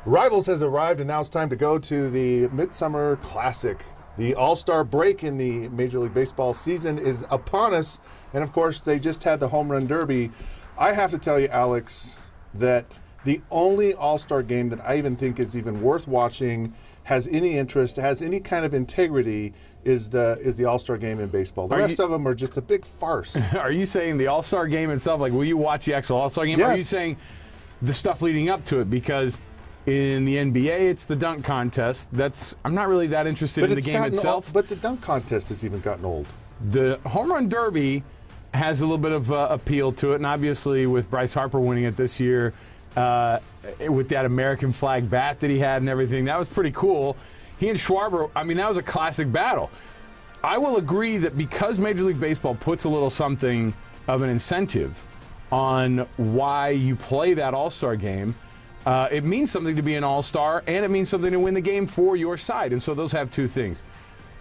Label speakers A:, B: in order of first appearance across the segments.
A: Rivals has arrived, and now it's time to go to the Midsummer Classic. The All-Star break in the Major League Baseball season is upon us, and of course, they just had the Home Run Derby. I have to tell you, Alex, that the only All-Star game that I even think is even worth watching, has any interest, has any kind of integrity, is the All-Star game in baseball. The rest of them are just a big farce.
B: Are you saying the All-Star game itself, like will you watch the actual All-Star game?
A: Yes.
B: Or are you saying the stuff leading up to it? Because in the NBA, it's the dunk contest. I'm not really that interested in the game itself.
A: But the dunk contest has even gotten old.
B: The Home Run Derby has a little bit of appeal to it, and obviously with Bryce Harper winning it this year, with that American flag bat that he had and everything, that was pretty cool. He and Schwarber, I mean, that was a classic battle. I will agree that because Major League Baseball puts a little something of an incentive on why you play that All-Star game, it means something to be an All-Star, and it means something to win the game for your side. And so those have two things.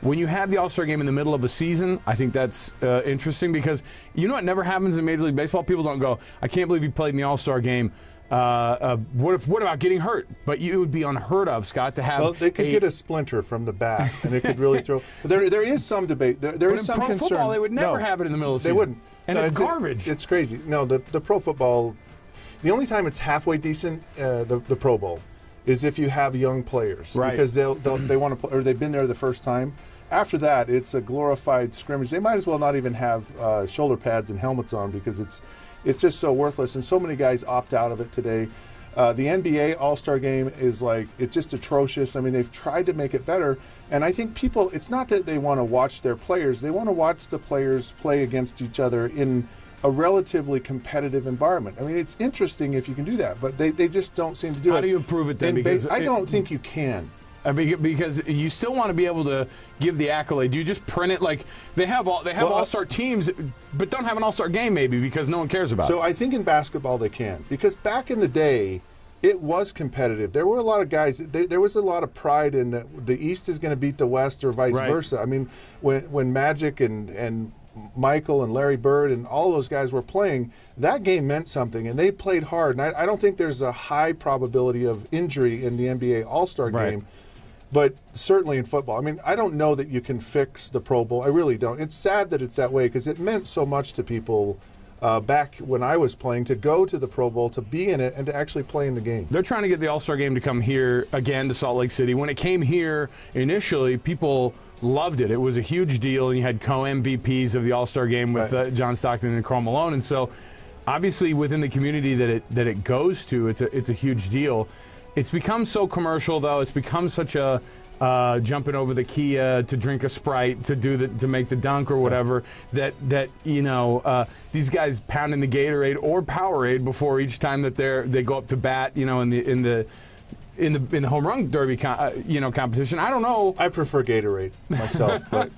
B: When you have the All-Star game in the middle of a season, I think that's interesting because you know what never happens in Major League Baseball? People don't go, I can't believe you played in the All-Star game. What about getting hurt? But it would be unheard of, Scott, to have.
A: Well, they could get a splinter from the bat, and it could really throw. There is some debate. There is some
B: pro
A: concern.
B: Football, they would never have it in the middle of the season.
A: They wouldn't.
B: And it's garbage.
A: It's crazy. No, the pro football. The only time it's halfway decent, the Pro Bowl, is if you have young players,
B: right?
A: Because they want to, or they've been there the first time. After that, it's a glorified scrimmage. They might as well not even have shoulder pads and helmets on because it's just so worthless. And so many guys opt out of it today. The NBA All-Star Game is it's just atrocious. I mean, they've tried to make it better. And I think people, it's not that they want to watch their players. They want to watch the players play against each other in a relatively competitive environment. I mean, it's interesting if you can do that, but they just don't seem to do it.
B: How do you improve it then?
A: Because I don't think you can.
B: Because you still want to be able to give the accolade. Do you just print it like they have all-star teams, but don't have an all-star game maybe because no one cares about it?
A: So I think in basketball they can, because back in the day, it was competitive. There were a lot of guys. There was a lot of pride in that the East is going to beat the West or vice versa. I mean, when Magic and Michael and Larry Bird and all those guys were playing, that game meant something, and they played hard. And I don't think there's a high probability of injury in the NBA All-Star game. But certainly in football. I mean, I don't know that you can fix the Pro Bowl. I really don't. It's sad that it's that way because it meant so much to people back when I was playing to go to the Pro Bowl, to be in it, and to actually play in the game.
B: They're trying to get the All-Star game to come here again to Salt Lake City. When it came here initially, people loved it. It was a huge deal, and you had co-MVPs of the All-Star game with John Stockton and Karl Malone. And so obviously within the community that it goes to, it's a huge deal. It's become so commercial, though. It's become such a jumping over the Kia to drink a Sprite to make the dunk or whatever that these guys pounding the Gatorade or Powerade before each time that they go up to bat, in the home run derby competition. I don't know.
A: I prefer Gatorade myself, but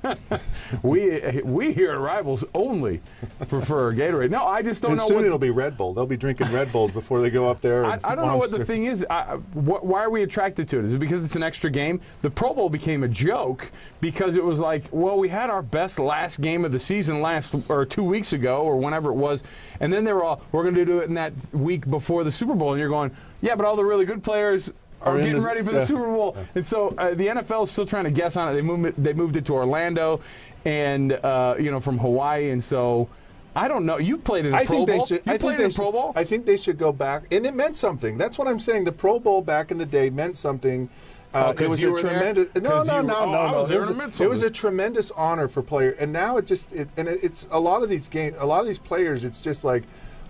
B: we here at Rivals only prefer Gatorade. No, I just don't know.
A: Soon it'll be Red Bull. They'll be drinking Red Bulls before they go up there.
B: I don't know what the thing is. Why are we attracted to it? Is it because it's an extra game? The Pro Bowl became a joke because it was like, well, we had our best last game of the season 2 weeks ago or whenever it was, and then they were all, we're going to do it in that week before the Super Bowl, and you're going, yeah, but all the really good players are getting ready for the Super Bowl. And so the NFL is still trying to guess on it. They moved it to Orlando and, from Hawaii. And so I don't know. You played in a Pro Bowl. You played in a Pro Bowl?
A: I think they should go back. And it meant something. That's what I'm saying. The Pro Bowl back in the day meant something. It was a tremendous. No. It was a tremendous honor for players. And now it's a lot of these games, a lot of these players, it's just like,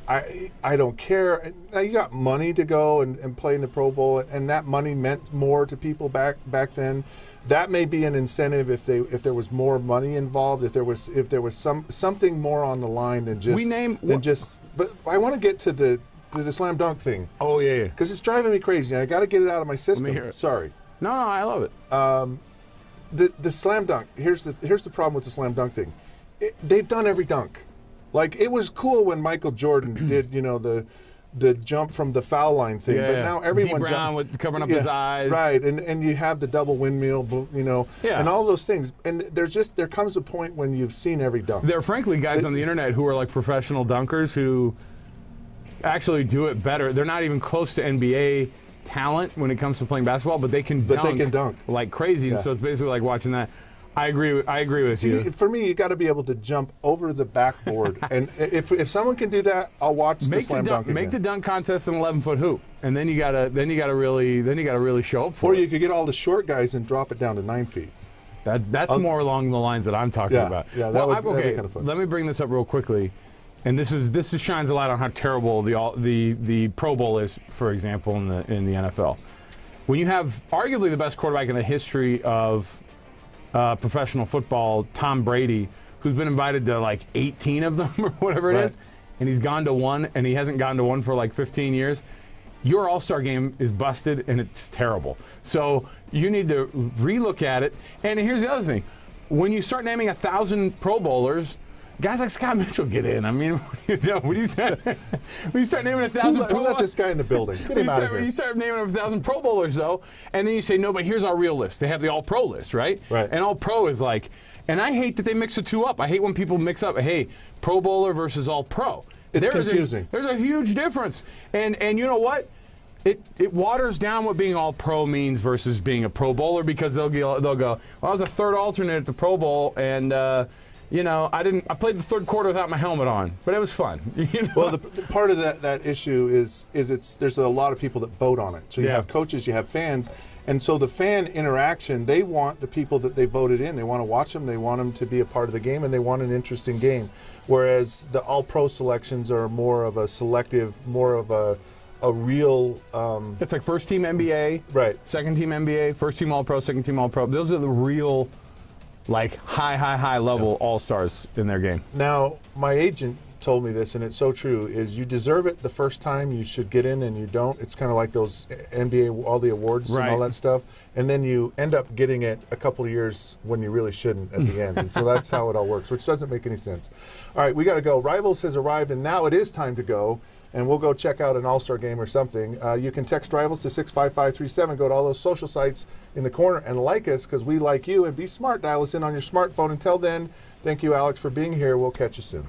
A: I don't care. Now you got money to go and play in the Pro Bowl, and that money meant more to people back then. That may be an incentive if there was more money involved, if there was something more on the line than just. But I want to get to the slam dunk thing.
B: Oh yeah.
A: Because it's driving me crazy. I got to get it out of my system.
B: Let me hear it.
A: Sorry.
B: No, I love it.
A: The slam dunk. Here's the problem with the slam dunk thing. They've done every dunk. Like, it was cool when Michael Jordan did, the jump from the foul line thing, but now everyone
B: D. Brown with covering up his eyes,
A: right? And you have the double windmill, and all those things. And there comes a point when you've seen every dunk.
B: There are frankly guys on the internet who are like professional dunkers who actually do it better. They're not even close to NBA talent when it comes to playing basketball, but they can dunk like crazy.
A: Yeah.
B: And so it's basically like watching that. I agree with
A: See,
B: you.
A: For me, you got to be able to jump over the backboard, and if someone can do that, I'll watch the slam dunk.
B: Make the dunk contest an 11-foot hoop, and then you gotta really show up for
A: or
B: it.
A: you could get all the short guys and drop it down to 9 feet.
B: That's more along the lines that I'm talking about.
A: Yeah, that'd be kind of fun.
B: Let me bring this up real quickly, and this shines a light on how terrible the Pro Bowl is, for example, in the NFL. When you have arguably the best quarterback in the history of professional football, Tom Brady, who's been invited to like 18 of them or whatever it is, and he's gone to one, and he hasn't gone to one for like 15 years. Your All-Star game is busted, and it's terrible. So you need to relook at it. And here's the other thing. When you start naming 1,000 Pro Bowlers, guys like Scott Mitchell get in. I mean, when you start naming 1,000 Pro Bowlers.
A: Who let this guy in the building? Get him out of here.
B: When you start naming 1,000 Pro Bowlers, though, and then you say, no, but here's our real list. They have the All-Pro list, right?
A: Right.
B: And All-Pro is like, and I hate that they mix the two up. I hate when people mix up, hey, Pro Bowler versus All-Pro.
A: It's confusing.
B: There's a huge difference. And you know what? It waters down what being All-Pro means versus being a Pro Bowler, because they'll go, well, I was a third alternate at the Pro Bowl, and I played the third quarter without my helmet on, but it was fun.
A: Well, the part of that issue is there's a lot of people that vote on it. So you have coaches, you have fans, and so the fan interaction, they want the people that they voted in. They want to watch them, they want them to be a part of the game, and they want an interesting game. Whereas the All-Pro selections are more of a selective, more of a real.
B: It's like first team NBA,
A: right?
B: Second team NBA, first team All-Pro, second team All-Pro. Those are the real, like high level All-Stars in their game.
A: Now, my agent told me this, and it's so true, is you deserve it the first time you should get in, and you don't. It's kind of like those NBA, all the awards and all that stuff, and then you end up getting it a couple of years when you really shouldn't at the end. And so that's how it all works, which doesn't make any sense. All right, we got to go. Rivals has arrived, and now it is time to go, and we'll go check out an All-Star game or something. You can text Rivals to 65537. Go to all those social sites in the corner and like us, because we like you. And be smart. Dial us in on your smartphone. Until then, thank you, Alex, for being here. We'll catch you soon.